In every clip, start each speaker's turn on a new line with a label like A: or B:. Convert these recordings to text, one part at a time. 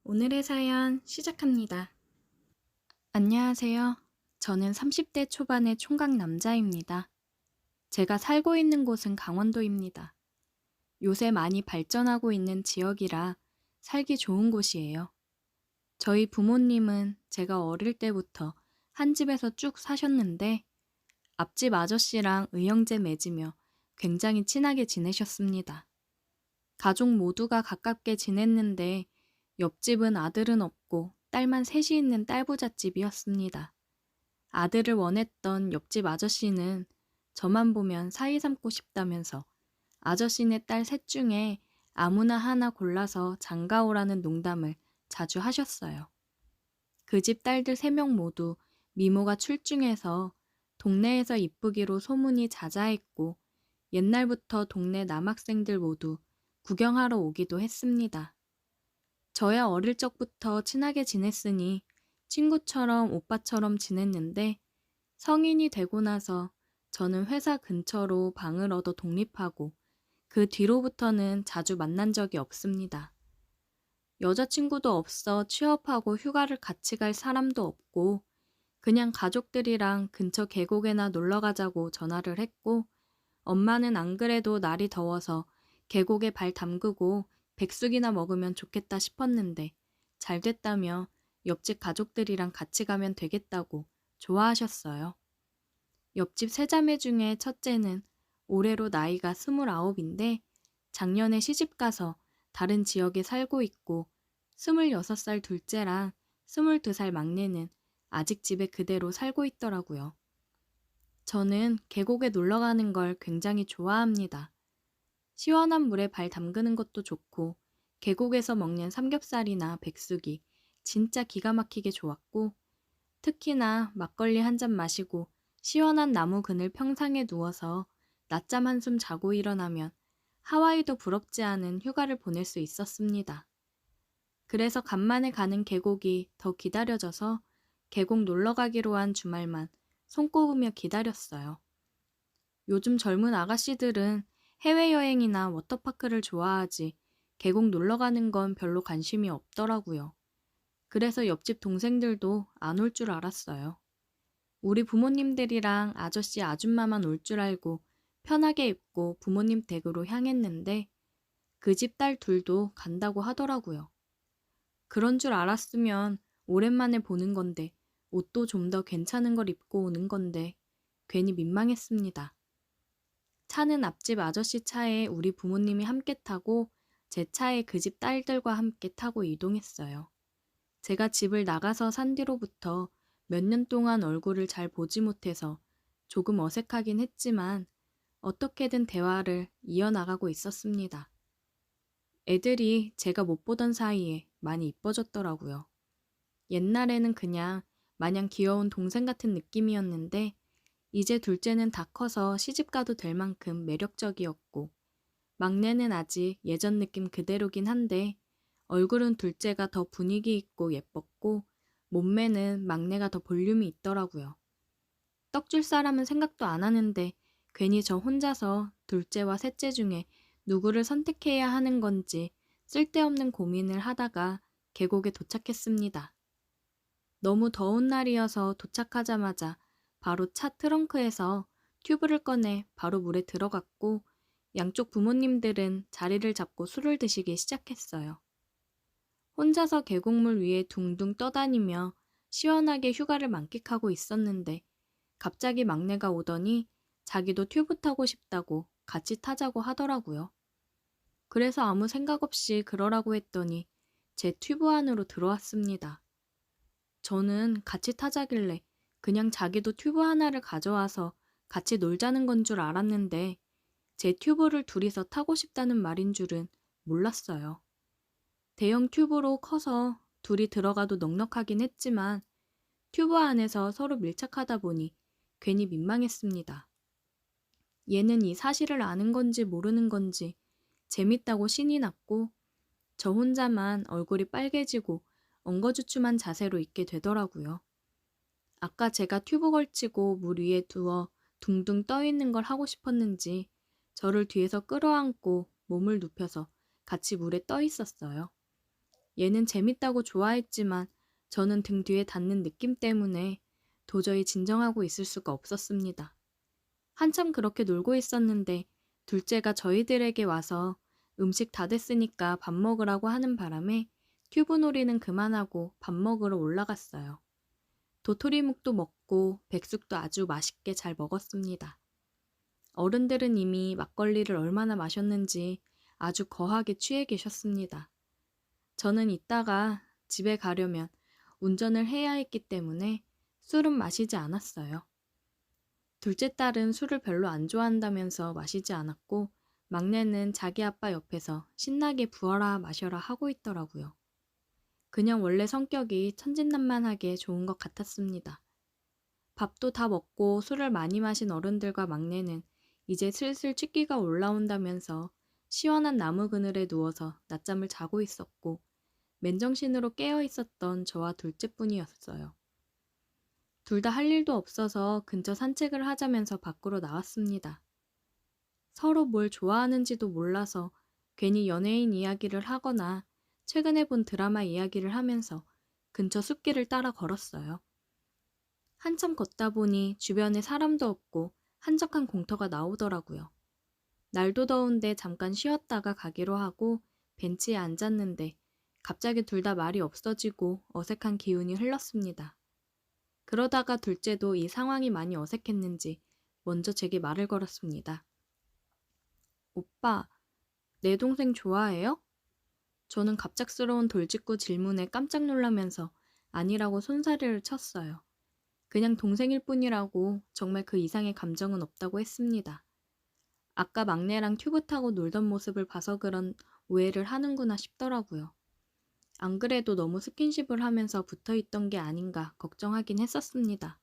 A: 오늘의 사연 시작합니다. 안녕하세요. 저는 30대 초반의 총각 남자입니다. 제가 살고 있는 곳은 강원도입니다. 요새 많이 발전하고 있는 지역이라 살기 좋은 곳이에요. 저희 부모님은 제가 어릴 때부터 한 집에서 쭉 사셨는데 앞집 아저씨랑 의형제 맺으며 굉장히 친하게 지내셨습니다. 가족 모두가 가깝게 지냈는데 옆집은 아들은 없고 딸만 셋이 있는 딸부잣집이었습니다. 아들을 원했던 옆집 아저씨는 저만 보면 사이 삼고 싶다면서 아저씨네 딸 셋 중에 아무나 하나 골라서 장가오라는 농담을 자주 하셨어요. 그 집 딸들 3명 모두 미모가 출중해서 동네에서 이쁘기로 소문이 자자했고 옛날부터 동네 남학생들 모두 구경하러 오기도 했습니다. 저야 어릴 적부터 친하게 지냈으니 친구처럼 오빠처럼 지냈는데 성인이 되고 나서 저는 회사 근처로 방을 얻어 독립하고 그 뒤로부터는 자주 만난 적이 없습니다. 여자친구도 없어 취업하고 휴가를 같이 갈 사람도 없고 그냥 가족들이랑 근처 계곡에나 놀러 가자고 전화를 했고 엄마는 안 그래도 날이 더워서 계곡에 발 담그고 백숙이나 먹으면 좋겠다 싶었는데 잘 됐다며 옆집 가족들이랑 같이 가면 되겠다고 좋아하셨어요. 옆집 세 자매 중에 첫째는 올해로 나이가 29인데 작년에 시집가서 다른 지역에 살고 있고 26살 둘째랑 22살 막내는 아직 집에 그대로 살고 있더라고요. 저는 계곡에 놀러 가는 걸 굉장히 좋아합니다. 시원한 물에 발 담그는 것도 좋고 계곡에서 먹는 삼겹살이나 백숙이 진짜 기가 막히게 좋았고 특히나 막걸리 한 잔 마시고 시원한 나무 그늘 평상에 누워서 낮잠 한숨 자고 일어나면 하와이도 부럽지 않은 휴가를 보낼 수 있었습니다. 그래서 간만에 가는 계곡이 더 기다려져서 계곡 놀러 가기로 한 주말만 손꼽으며 기다렸어요. 요즘 젊은 아가씨들은 해외여행이나 워터파크를 좋아하지 계곡 놀러 가는 건 별로 관심이 없더라고요. 그래서 옆집 동생들도 안 올 줄 알았어요. 우리 부모님들이랑 아저씨 아줌마만 올 줄 알고 편하게 입고 부모님 댁으로 향했는데 그 집 딸 둘도 간다고 하더라고요. 그런 줄 알았으면 오랜만에 보는 건데 옷도 좀 더 괜찮은 걸 입고 오는 건데 괜히 민망했습니다. 차는 앞집 아저씨 차에 우리 부모님이 함께 타고 제 차에 그 집 딸들과 함께 타고 이동했어요. 제가 집을 나가서 산 뒤로부터 몇 년 동안 얼굴을 잘 보지 못해서 조금 어색하긴 했지만 어떻게든 대화를 이어나가고 있었습니다. 애들이 제가 못 보던 사이에 많이 이뻐졌더라고요. 옛날에는 그냥 마냥 귀여운 동생 같은 느낌이었는데 이제 둘째는 다 커서 시집가도 될 만큼 매력적이었고 막내는 아직 예전 느낌 그대로긴 한데 얼굴은 둘째가 더 분위기 있고 예뻤고 몸매는 막내가 더 볼륨이 있더라고요. 떡 줄 사람은 생각도 안 하는데 괜히 저 혼자서 둘째와 셋째 중에 누구를 선택해야 하는 건지 쓸데없는 고민을 하다가 계곡에 도착했습니다. 너무 더운 날이어서 도착하자마자 바로 차 트렁크에서 튜브를 꺼내 바로 물에 들어갔고 양쪽 부모님들은 자리를 잡고 술을 드시기 시작했어요. 혼자서 계곡물 위에 둥둥 떠다니며 시원하게 휴가를 만끽하고 있었는데 갑자기 막내가 오더니 자기도 튜브 타고 싶다고 같이 타자고 하더라고요. 그래서 아무 생각 없이 그러라고 했더니 제 튜브 안으로 들어왔습니다. 저는 같이 타자길래 그냥 자기도 튜브 하나를 가져와서 같이 놀자는 건 줄 알았는데 제 튜브를 둘이서 타고 싶다는 말인 줄은 몰랐어요. 대형 튜브로 커서 둘이 들어가도 넉넉하긴 했지만 튜브 안에서 서로 밀착하다 보니 괜히 민망했습니다. 얘는 이 사실을 아는 건지 모르는 건지 재밌다고 신이 났고 저 혼자만 얼굴이 빨개지고 엉거주춤한 자세로 있게 되더라고요. 아까 제가 튜브 걸치고 물 위에 두어 둥둥 떠 있는 걸 하고 싶었는지 저를 뒤에서 끌어안고 몸을 눕혀서 같이 물에 떠 있었어요. 얘는 재밌다고 좋아했지만 저는 등 뒤에 닿는 느낌 때문에 도저히 진정하고 있을 수가 없었습니다. 한참 그렇게 놀고 있었는데 둘째가 저희들에게 와서 음식 다 됐으니까 밥 먹으라고 하는 바람에 튜브 놀이는 그만하고 밥 먹으러 올라갔어요. 도토리묵도 먹고 백숙도 아주 맛있게 잘 먹었습니다. 어른들은 이미 막걸리를 얼마나 마셨는지 아주 거하게 취해 계셨습니다. 저는 이따가 집에 가려면 운전을 해야 했기 때문에 술은 마시지 않았어요. 둘째 딸은 술을 별로 안 좋아한다면서 마시지 않았고 막내는 자기 아빠 옆에서 신나게 부어라 마셔라 하고 있더라고요. 그냥 원래 성격이 천진난만하게 좋은 것 같았습니다. 밥도 다 먹고 술을 많이 마신 어른들과 막내는 이제 슬슬 취기가 올라온다면서 시원한 나무 그늘에 누워서 낮잠을 자고 있었고 맨정신으로 깨어 있었던 저와 둘째뿐이었어요. 둘 다 할 일도 없어서 근처 산책을 하자면서 밖으로 나왔습니다. 서로 뭘 좋아하는지도 몰라서 괜히 연예인 이야기를 하거나 최근에 본 드라마 이야기를 하면서 근처 숲길을 따라 걸었어요. 한참 걷다 보니 주변에 사람도 없고 한적한 공터가 나오더라고요. 날도 더운데 잠깐 쉬었다가 가기로 하고 벤치에 앉았는데 갑자기 둘 다 말이 없어지고 어색한 기운이 흘렀습니다. 그러다가 둘째도 이 상황이 많이 어색했는지 먼저 제게 말을 걸었습니다. 오빠, 내 동생 좋아해요? 저는 갑작스러운 돌직구 질문에 깜짝 놀라면서 아니라고 손사래를 쳤어요. 그냥 동생일 뿐이라고 정말 그 이상의 감정은 없다고 했습니다. 아까 막내랑 튜브 타고 놀던 모습을 봐서 그런 오해를 하는구나 싶더라고요. 안 그래도 너무 스킨십을 하면서 붙어있던 게 아닌가 걱정하긴 했었습니다.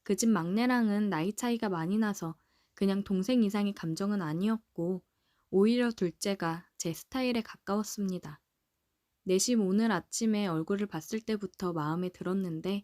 A: 그 집 막내랑은 나이 차이가 많이 나서 그냥 동생 이상의 감정은 아니었고 오히려 둘째가 제 스타일에 가까웠습니다. 내심 오늘 아침에 얼굴을 봤을 때부터 마음에 들었는데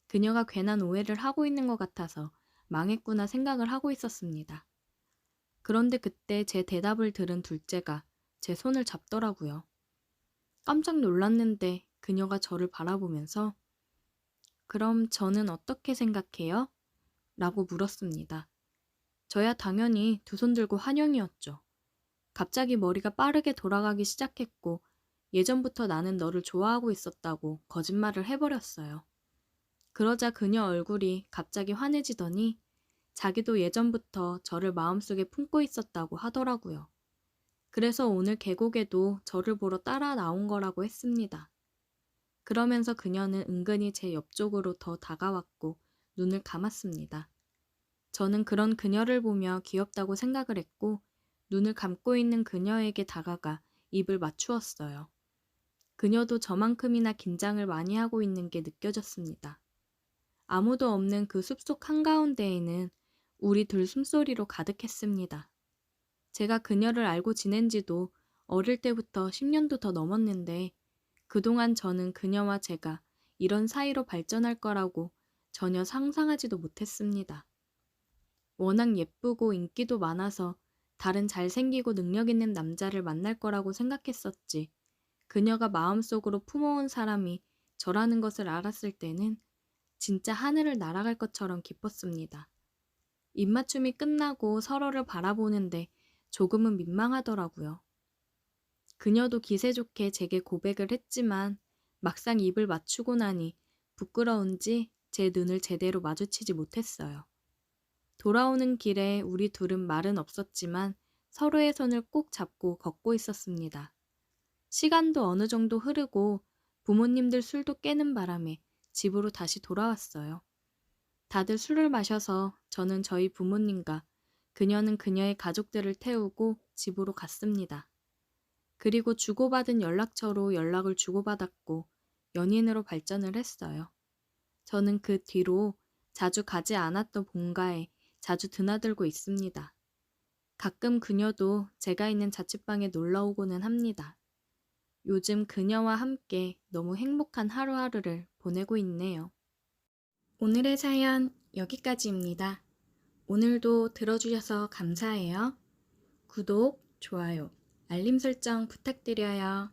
A: 그녀가 괜한 오해를 하고 있는 것 같아서 망했구나 생각을 하고 있었습니다. 그런데 그때 제 대답을 들은 둘째가 제 손을 잡더라고요. 깜짝 놀랐는데 그녀가 저를 바라보면서 그럼 저는 어떻게 생각해요? 라고 물었습니다. 저야 당연히 두 손 들고 환영이었죠. 갑자기 머리가 빠르게 돌아가기 시작했고 예전부터 나는 너를 좋아하고 있었다고 거짓말을 해버렸어요. 그러자 그녀 얼굴이 갑자기 환해지더니 자기도 예전부터 저를 마음속에 품고 있었다고 하더라고요. 그래서 오늘 계곡에도 저를 보러 따라 나온 거라고 했습니다. 그러면서 그녀는 은근히 제 옆쪽으로 더 다가왔고 눈을 감았습니다. 저는 그런 그녀를 보며 귀엽다고 생각을 했고 눈을 감고 있는 그녀에게 다가가 입을 맞추었어요. 그녀도 저만큼이나 긴장을 많이 하고 있는 게 느껴졌습니다. 아무도 없는 그 숲속 한가운데에는 우리 둘 숨소리로 가득했습니다. 제가 그녀를 알고 지낸 지도 어릴 때부터 10년도 더 넘었는데 그동안 저는 그녀와 제가 이런 사이로 발전할 거라고 전혀 상상하지도 못했습니다. 워낙 예쁘고 인기도 많아서 다른 잘생기고 능력 있는 남자를 만날 거라고 생각했었지. 그녀가 마음속으로 품어온 사람이 저라는 것을 알았을 때는 진짜 하늘을 날아갈 것처럼 기뻤습니다. 입맞춤이 끝나고 서로를 바라보는데 조금은 민망하더라고요. 그녀도 기세 좋게 제게 고백을 했지만 막상 입을 맞추고 나니 부끄러운지 제 눈을 제대로 마주치지 못했어요. 돌아오는 길에 우리 둘은 말은 없었지만 서로의 손을 꼭 잡고 걷고 있었습니다. 시간도 어느 정도 흐르고 부모님들 술도 깨는 바람에 집으로 다시 돌아왔어요. 다들 술을 마셔서 저는 저희 부모님과 그녀는 그녀의 가족들을 태우고 집으로 갔습니다. 그리고 주고받은 연락처로 연락을 주고받았고 연인으로 발전을 했어요. 저는 그 뒤로 자주 가지 않았던 본가에 자주 드나들고 있습니다. 가끔 그녀도 제가 있는 자취방에 놀러 오고는 합니다. 요즘 그녀와 함께 너무 행복한 하루하루를 보내고 있네요. 오늘의 사연 여기까지입니다. 오늘도 들어주셔서 감사해요. 구독, 좋아요, 알림 설정 부탁드려요.